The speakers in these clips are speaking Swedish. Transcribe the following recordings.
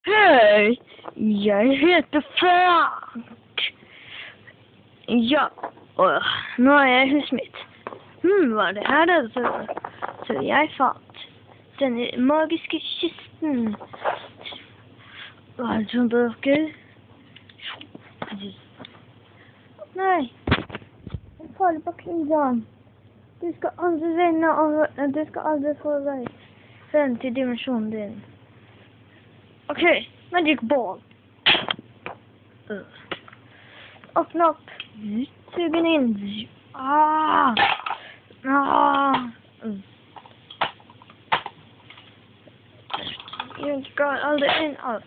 Hej, jag heter Frank. Ja, och nu är jag hos mitt. Vad det här är så jag fått den magiska kisten. Vad som brukar. Nej, jag faller på klingan. Du ska aldrig vinna och du ska aldrig få dig fram till dimension din. Okej, magic ball. Öppna upp. Sugen in. Jag ska aldrig in allt.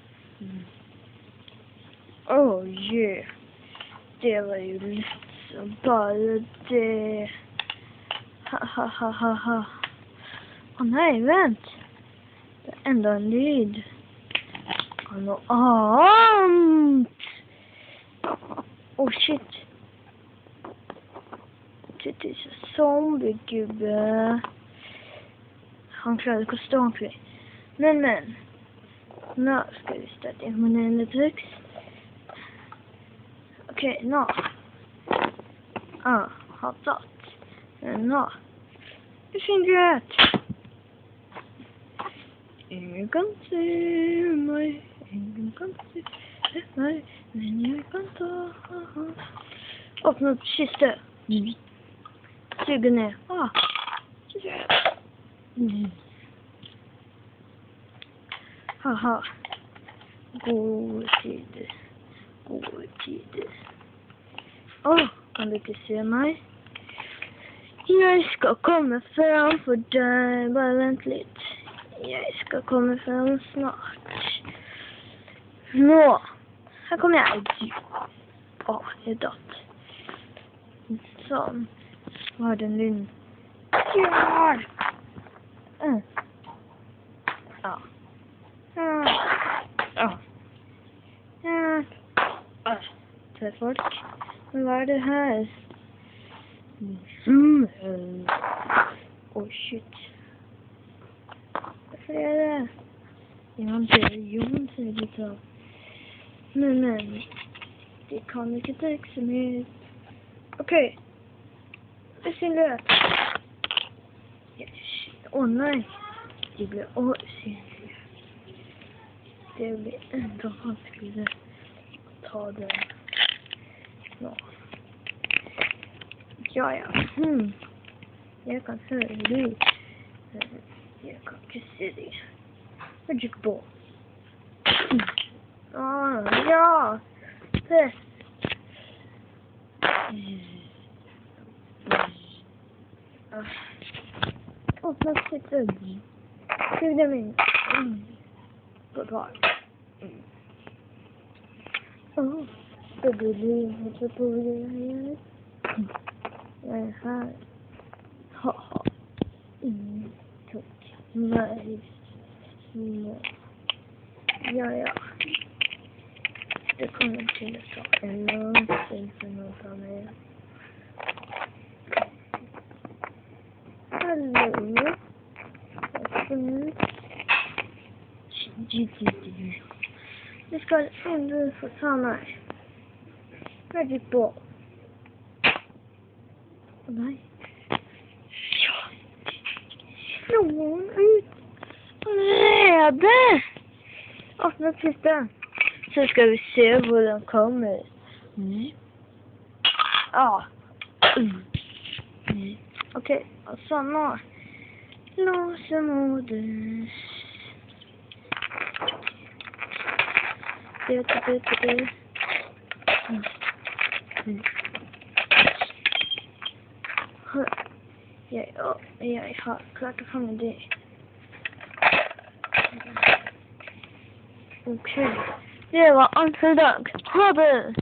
Oh yeah. Det var ju lätt så bara det. Ha. Åh nej, vänt. Det är ändå en lyd. Oh shit. Det är så zombie-gubbe. Han klarade kostymkrig. Men. Nu ska vi starta imponerande tricks. Okej, nu. Har tagit. Nu. Hur känner du det? Ingen kan se mig. Ingen kan se mig. Men jag kan ta. Öppna upp kistan. Suga ner. Haha. God tid. Kan du inte se mig? Jag ska komma fram för dig. Bara vänt lite. Jag ska komma fram snart. Nå. Här kommer jag. Jag är dött. Så. Var den lyn? Ja. Två folk. Men vad är det här? Oh shit. Varför är det? Jag har inte religion till det så. Men. Det kan inte täcka mig. Okej. Det ser löt. Åh nej. Det blir osynligt. Det blir ändå vanskligt att ta det. Ja. Jag kan höra det. Jag kan inte se det. Magic ball. Ja. Det. Snart sitter det. Sug dem in. Bra. Det blir lite på det här. Jag är här. Haha. Nej. Ja. Det kommer till att ta en lång stund för något av mig. Hallå. Det ska ändå få ta mig. Magic ball. Nej. Ja. Någon ut. Räde. Öppna sista. Så ska vi se hur den kommer. Okej. Och så nu. Låsemodus. Det. Jag har klart att fånga det. Okej. Det var allt för idag. Ha det!